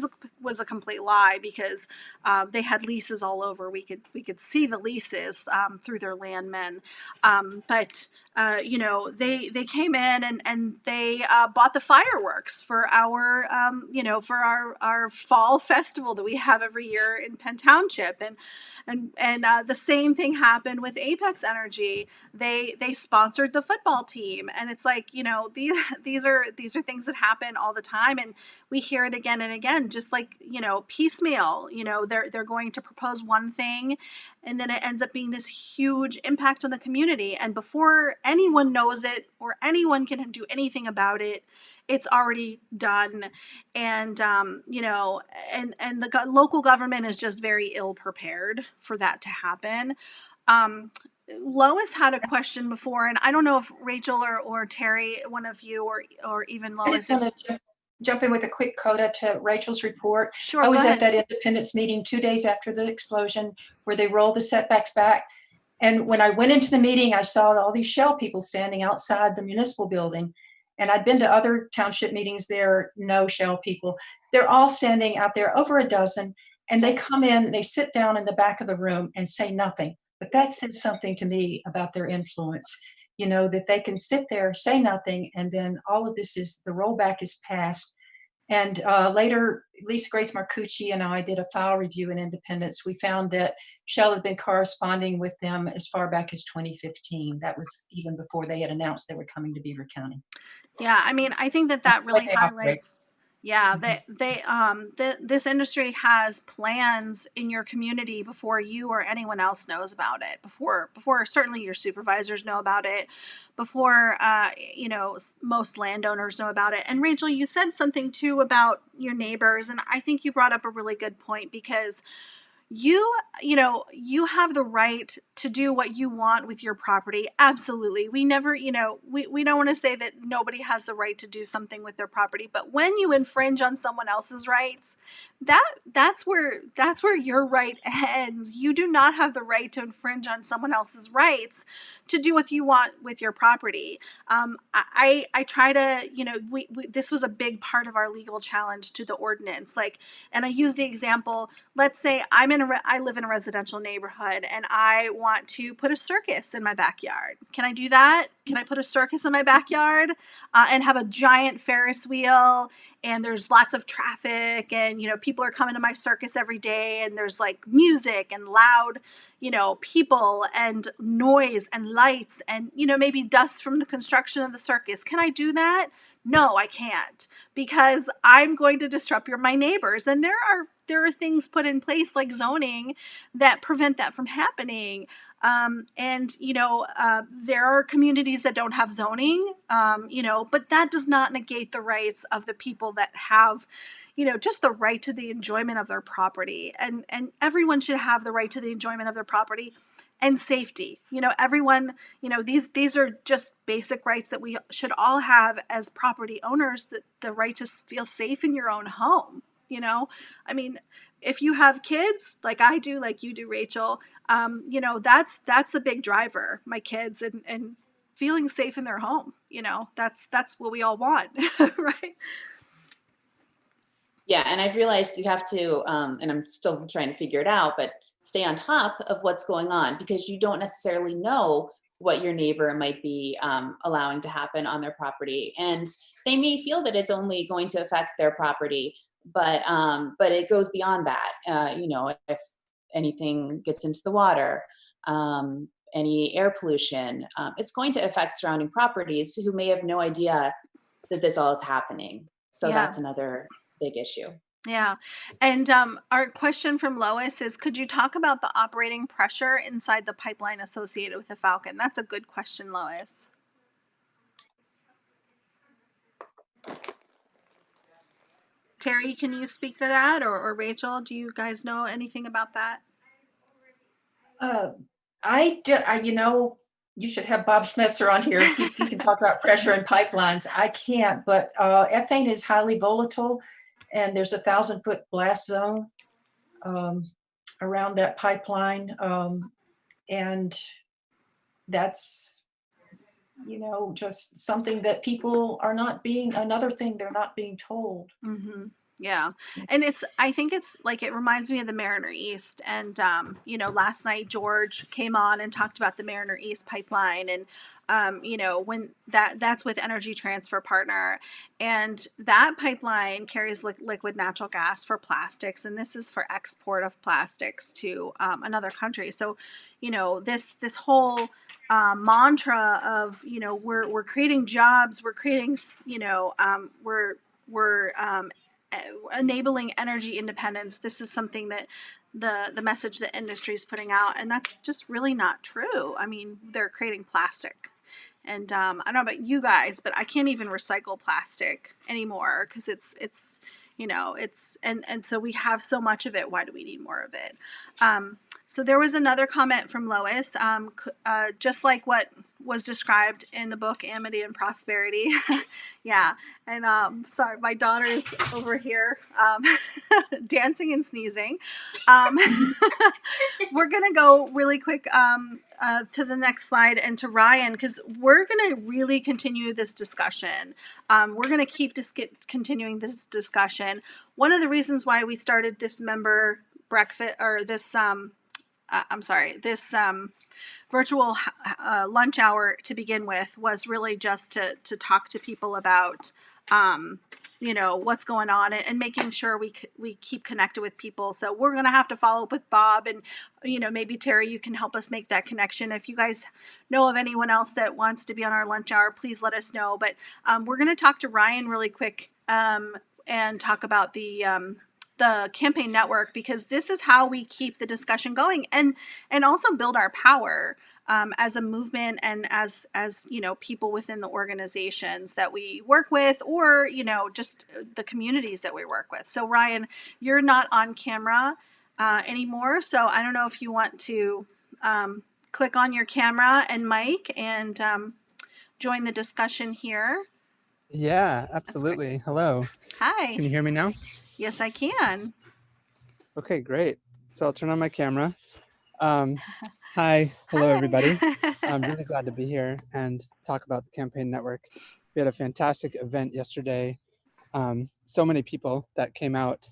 was a complete lie, because they had leases all over. We could see the leases through their landmen, but you know, they came in and they bought the fireworks for our for our fall festival that we have every year in Penn Township, and the same thing happened with Apex Energy. They sponsored the football team, and it's like, you know, these are things that happen all the time, and we hear it again and again, just like, you know, piecemeal. You know, they're going to propose one thing, and then it ends up being this huge impact on the community, and before anyone knows it or anyone can do anything about it, it's already done. And you know, and the local government is just very ill prepared for that to happen. Lois had a question before, and I don't know if Rachel or Terry, one of you, or even I Lois. just want to jump in with a quick coda to Rachel's report. Sure, I was go at ahead. that independence meeting 2 days after the explosion, where they rolled the setbacks back. And when I went into the meeting, I saw all these Shell people standing outside the municipal building. And I'd been to other township meetings there, no Shell people. They're all standing out there, over a dozen, and they come in, they sit down in the back of the room and say nothing. But that says something to me about their influence, you know, that they can sit there, say nothing, and then all of this is, the rollback is passed. And later, Lisa Grace Marcucci and I did a file review in Independence. We found that Shell had been corresponding with them as far back as 2015. That was even before they had announced they were coming to Beaver County. Yeah, I mean, I think That's that the way really they operate. highlights. Yeah, Mhm. this industry has plans in your community before you or anyone else knows about it. Before certainly your supervisors know about it. Before you know, most landowners know about it. And Rachel, you said something too about your neighbors, and I think you brought up a really good point, because you know, you have the right to do what you want with your property. Absolutely. We never, you know, we don't want to say that nobody has the right to do something with their property, but when you infringe on someone else's rights, that's where your right ends. You do not have the right to infringe on someone else's rights to do what you want with your property. I try to, you know, we this was a big part of our legal challenge to the ordinance. Like, and I use the example, let's say I live in a residential neighborhood and I want to put a circus in my backyard. Can I do that? Can I put a circus in my backyard and have a giant Ferris wheel, and there's lots of traffic, and you know, people are coming to my circus every day, and there's like music and loud, you know, people and noise and lights and, you know, maybe dust from the construction of the circus. Can I do that? No, I can't, because I'm going to disrupt my neighbors. And there are things put in place like zoning that prevent that from happening. And you know, there are communities that don't have zoning, you know, but that does not negate the rights of the people that have, you know, just the right to the enjoyment of their property. And everyone should have the right to the enjoyment of their property and safety. You know, everyone, you know, these are just basic rights that we should all have as property owners, that the right to feel safe in your own home. You know, I mean, if you have kids like I do, like you do, Rachel, you know, that's a big driver, my kids, and feeling safe in their home. You know, that's what we all want. Right. Yeah, and I've realized you have to, and I'm still trying to figure it out, but stay on top of what's going on, because you don't necessarily know what your neighbor might be allowing to happen on their property. And they may feel that it's only going to affect their property, but it goes beyond that. You know, if anything gets into the water, any air pollution, it's going to affect surrounding properties who may have no idea that this all is happening. So Yeah. that's another big issue. Yeah. And our question from Lois is, could you talk about the operating pressure inside the pipeline associated with the Falcon? That's a good question, Lois. Terry, can you speak to that? Or Rachel, do you guys know anything about that? You should have Bob Schmetzer on here. He can talk about pressure in pipelines. I can't, but ethane is highly volatile, and there's a 1,000-foot blast zone around that pipeline, and that's just something that people are not being. Another thing they're not being told. Mm-hmm. Yeah. And I think it's like, it reminds me of the Mariner East. And, last night George came on and talked about the Mariner East pipeline. And, when that's with Energy Transfer Partner, and that pipeline carries liquid natural gas for plastics. And this is for export of plastics to another country. So, this whole mantra of, we're creating jobs, we're creating, we're enabling energy independence. This is something that the message that industry is putting out, and that's just really not true. I mean, they're creating plastic, and I don't know about you guys, but I can't even recycle plastic anymore because it's and so we have so much of it. Why do we need more of it? So there was another comment from Lois, just like what was described in the book Amity and Prosperity. Yeah. And sorry, my daughter's over here dancing and sneezing. We're going to go really quick to the next slide and to Ryan, because we're going to really continue this discussion. We're going to keep continuing this discussion. One of the reasons why we started this member breakfast, or this virtual lunch hour to begin with, was really just to talk to people about what's going on, and making sure we keep connected with people. So we're going to have to follow up with Bob, and maybe Terry, you can help us make that connection. If you guys know of anyone else that wants to be on our lunch hour, please let us know. But we're going to talk to Ryan really quick and talk about the campaign network, because this is how we keep the discussion going, and also build our power as a movement, and as people within the organizations that we work with, or just the communities that we work with. So Ryan, you're not on camera anymore, so I don't know if you want to click on your camera and mic and join the discussion here. Yeah, absolutely. Hello. Hi. Can you hear me now? Yes, I can. Okay, great. So I'll turn on my camera. Hi, hello, Hi. everybody. I'm really glad to be here and talk about the campaign network. We had a fantastic event yesterday. So many people that came out,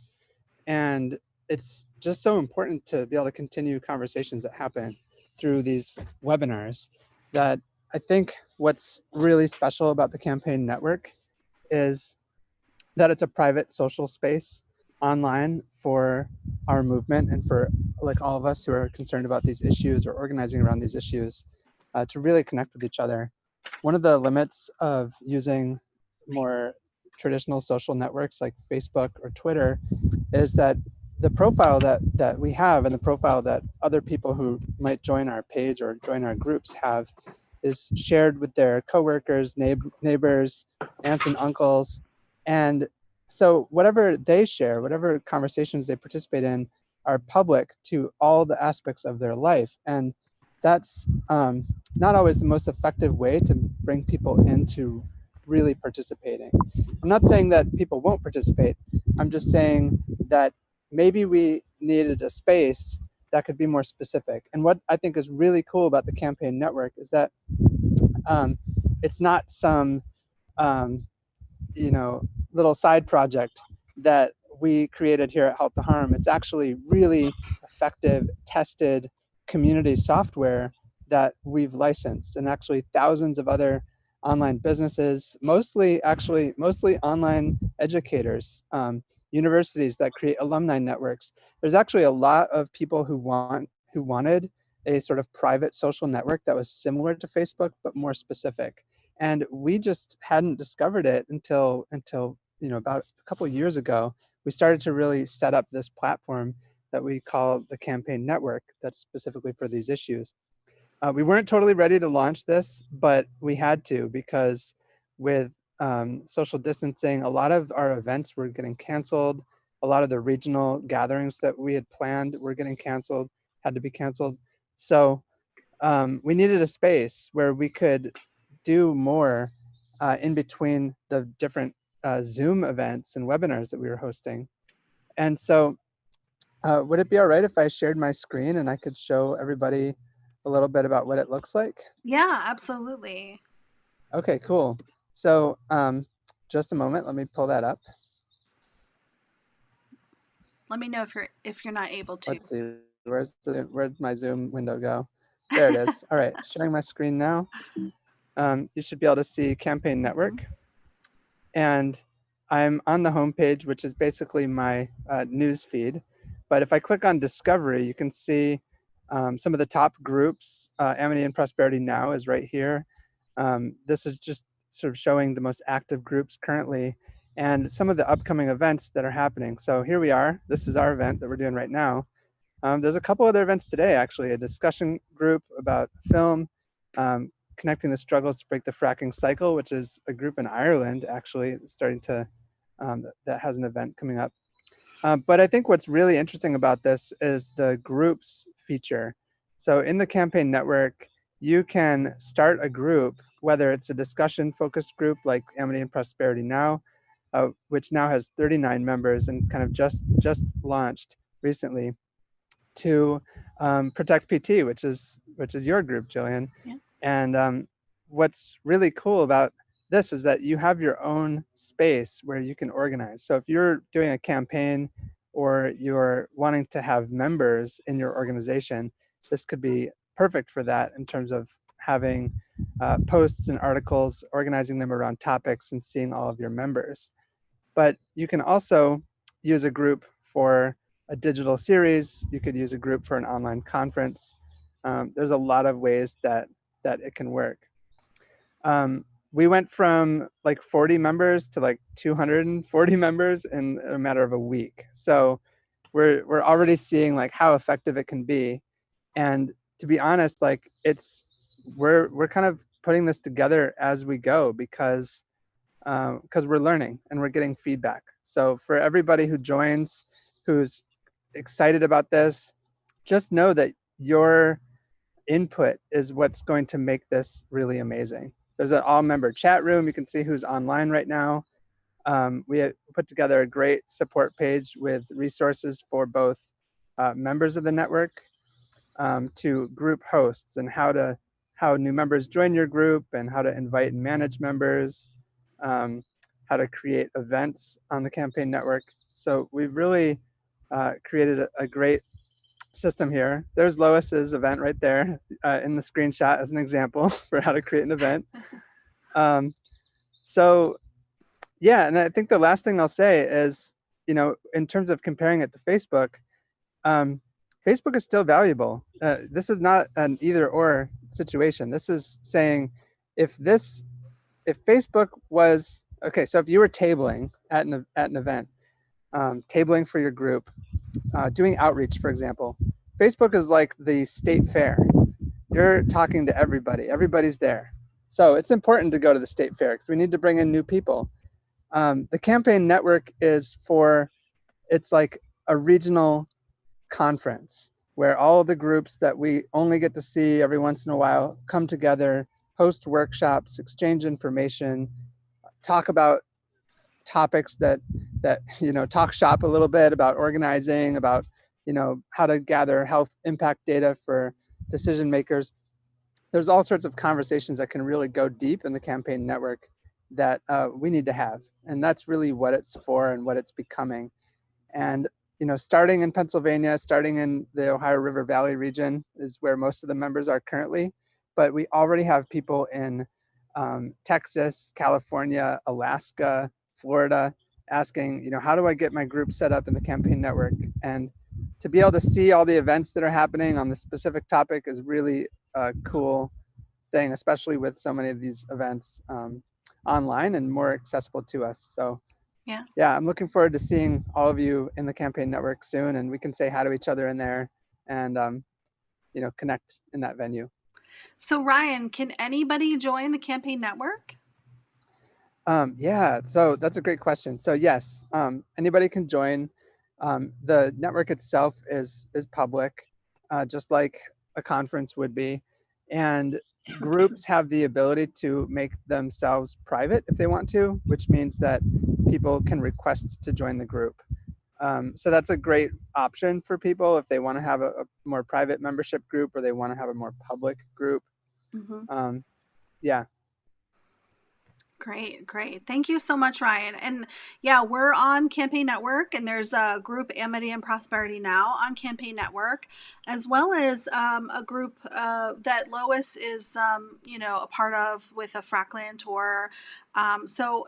and it's just so important to be able to continue conversations that happen through these webinars. That I think what's really special about the campaign network is that it's a private social space online for our movement, and for all of us who are concerned about these issues or organizing around these issues, to really connect with each other. One of the limits of using more traditional social networks like Facebook or Twitter is that the profile that we have, and the profile that other people who might join our page or join our groups have, is shared with their coworkers, neighbors, aunts and uncles. And so whatever they share, whatever conversations they participate in, are public to all the aspects of their life. And that's not always the most effective way to bring people into really participating. I'm not saying that people won't participate. I'm just saying that maybe we needed a space that could be more specific. And what I think is really cool about the campaign network is that it's not some little side project that we created here at Help the Harm. It's actually really effective, tested community software that we've licensed, and actually thousands of other online businesses, mostly online educators, universities that create alumni networks. There's actually a lot of people who wanted a sort of private social network that was similar to Facebook, but more specific. And we just hadn't discovered it until about a couple of years ago. We started to really set up this platform that we call the Campaign Network that's specifically for these issues. We weren't totally ready to launch this, but we had to, because with social distancing, a lot of our events were getting canceled. A lot of the regional gatherings that we had planned were getting canceled, had to be canceled. So we needed a space where we could do more in between the different Zoom events and webinars that we were hosting. And so would it be all right if I shared my screen and I could show everybody a little bit about what it looks like? Yeah, absolutely. Okay, cool. So just a moment, let me pull that up. Let me know if you're not able to. Let's see, where'd my Zoom window go? There it is. All right, sharing my screen now. You should be able to see Campaign Network. And I'm on the homepage, which is basically my news feed. But if I click on Discovery, you can see some of the top groups. Amity and Prosperity now is right here. This is just sort of showing the most active groups currently and some of the upcoming events that are happening. So here we are. This is our event that we're doing right now. There's a couple other events today, actually, a discussion group about film, connecting the struggles to break the fracking cycle, which is a group in Ireland, actually, starting to, that has an event coming up. But I think what's really interesting about this is the groups feature. So in the Campaign Network, you can start a group, whether it's a discussion focused group like Amity and Prosperity Now, which now has 39 members and kind of just launched recently, to Protect PT, which is your group, Jillian. Yeah. And what's really cool about this is that you have your own space where you can organize. So if you're doing a campaign or you're wanting to have members in your organization, this could be perfect for that in terms of having posts and articles, organizing them around topics and seeing all of your members. But you can also use a group for a digital series. You could use a group for an online conference. There's a lot of ways that it can work. We went from like 40 members to like 240 members in a matter of a week. So we're already seeing like how effective it can be. And to be honest, like we're kind of putting this together as we go because we're learning and we're getting feedback. So for everybody who joins, who's excited about this, just know that your input is what's going to make this really amazing. There's an all-member chat room. You can see who's online right now. We put together a great support page with resources for both members of the network to group hosts and how new members join your group and how to invite and manage members, how to create events on the Campaign Network. So we've really created a great system here. There's Lois's event right there in the screenshot as an example for how to create an event. So yeah, and I think the last thing I'll say is, in terms of comparing it to Facebook, Facebook is still valuable. This is not an either or situation. This is saying if Facebook was, okay, so if you were tabling at an event, tabling for your group, doing outreach, for example, Facebook is like the state fair. You're talking to everybody. Everybody's there. So it's important to go to the state fair because we need to bring in new people. The Campaign Network it's like a regional conference where all the groups that we only get to see every once in a while come together, host workshops, exchange information, talk about topics that talk shop a little bit about organizing, about how to gather health impact data for decision makers. There's all sorts of conversations that can really go deep in the Campaign Network that we need to have, and that's really what it's for and what it's becoming. And starting in Pennsylvania, starting in the Ohio River Valley region is where most of the members are currently, but we already have people in Texas, California, Alaska, Florida, asking, how do I get my group set up in the Campaign Network? And to be able to see all the events that are happening on the specific topic is really a cool thing, especially with so many of these events online and more accessible to us. So yeah, I'm looking forward to seeing all of you in the campaign network soon, and we can say hi to each other in there and connect in that venue. So Ryan, can anybody join the campaign network? Yeah, so that's a great question. So yes, anybody can join. The network itself is public, just like a conference would be, and groups have the ability to make themselves private if they want to, which means that people can request to join the group. So that's a great option for people if they want to have a more private membership group or they want to have a more public group. Mm-hmm. Yeah. Great. Thank you so much, Ryan. And yeah, we're on Campaign Network, and there's a group, Amity and Prosperity, now on Campaign Network, as well as a group that Lois is, a part of with a Frackland tour. So,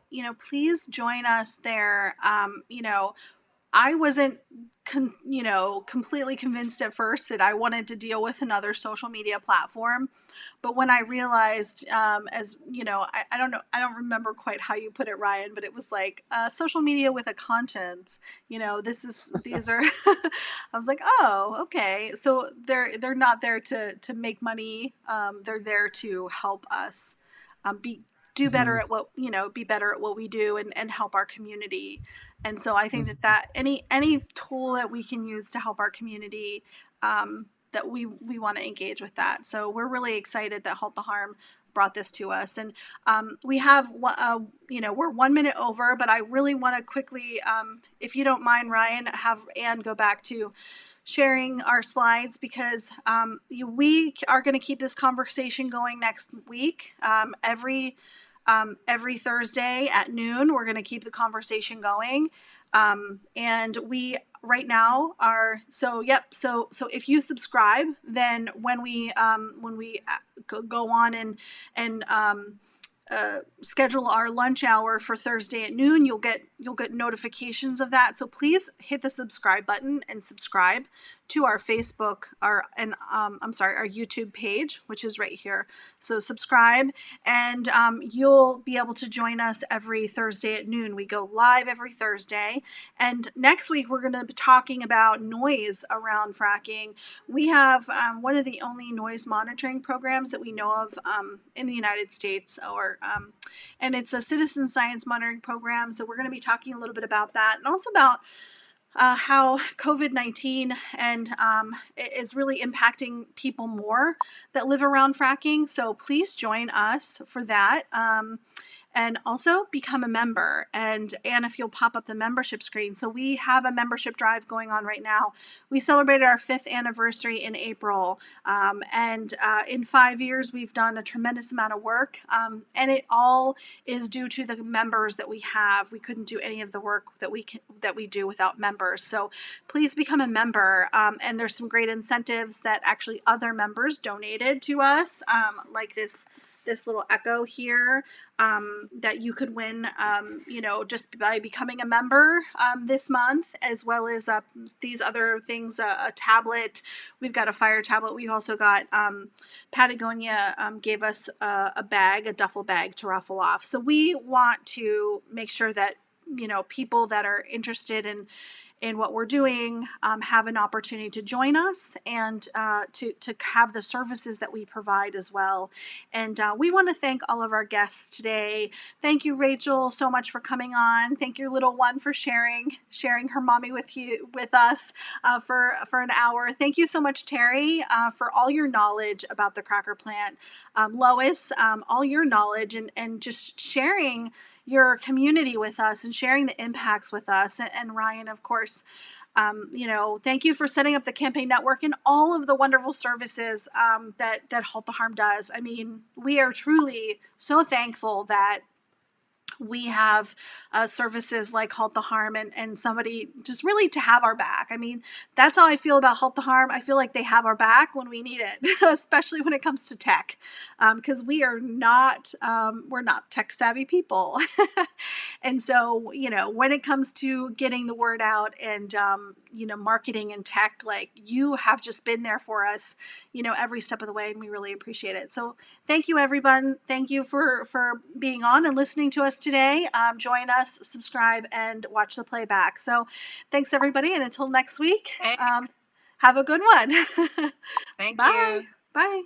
please join us there. I wasn't, completely convinced at first that I wanted to deal with another social media platform. But when I realized, I don't know, I don't remember quite how you put it, Ryan, but it was like social media with a conscience. These are. I was like, oh, okay. So they're not there to make money. They're there to help us do better at what be better at what we do and help our community. And so I think that any tool that we can use to help our community, that we want to engage with that. So we're really excited that Halt the Harm brought this to us. And we have, we're 1 minute over, but I really want to quickly, if you don't mind, Ryan, have Anne go back to sharing our slides, because we are going to keep this conversation going next week. Every Thursday at noon, we're going to keep the conversation going. And we right now are, so if you subscribe, then when we go on and schedule our lunch hour for Thursday at noon, you'll get notifications of that. So please hit the subscribe button and subscribe to our Facebook, our YouTube page, which is right here. So subscribe, and you'll be able to join us every Thursday at noon. We go live every Thursday, and next week we're going to be talking about noise around fracking. We have one of the only noise monitoring programs that we know of in the United States, and it's a citizen science monitoring program. So we're going to be talking a little bit about that, and also about how COVID-19 and is really impacting people more that live around fracking. So please join us for that. And also become a member. And if you'll pop up the membership screen. So we have a membership drive going on right now. We celebrated our 5th anniversary in April. And in 5 years, we've done a tremendous amount of work. And it all is due to the members that we have. We couldn't do any of the work that we do without members. So please become a member. And there's some great incentives that actually other members donated to us, like this little Echo here, that you could win, just by becoming a member this month, as well as these other things, a tablet. We've got a fire tablet. We've also got Patagonia gave us a duffel bag to raffle off. So we want to make sure that, people that are interested in what we're doing have an opportunity to join us and to have the services that we provide as well. And we want to thank all of our guests today. Thank you, Rachel, so much for coming on. Thank your little one for sharing her mommy with us for an hour. Thank you so much, Terry, for all your knowledge about the cracker plant. Lois, all your knowledge and just sharing your community with us and sharing the impacts with us. And Ryan, of course, thank you for setting up the campaign network and all of the wonderful services that Halt the Harm does. I mean, we are truly so thankful that we have services like Halt the Harm and somebody just really to have our back. I mean, that's how I feel about Halt the Harm. I feel like they have our back when we need it, especially when it comes to tech, because we're not tech savvy people. And so, when it comes to getting the word out and, marketing and tech, like you have just been there for us, every step of the way, and we really appreciate it. So thank you, everyone. Thank you for being on and listening to us today. Join us, subscribe, and watch the playback. So thanks, everybody. And until next week, Thanks. have a good one. Thank Bye. you. Bye.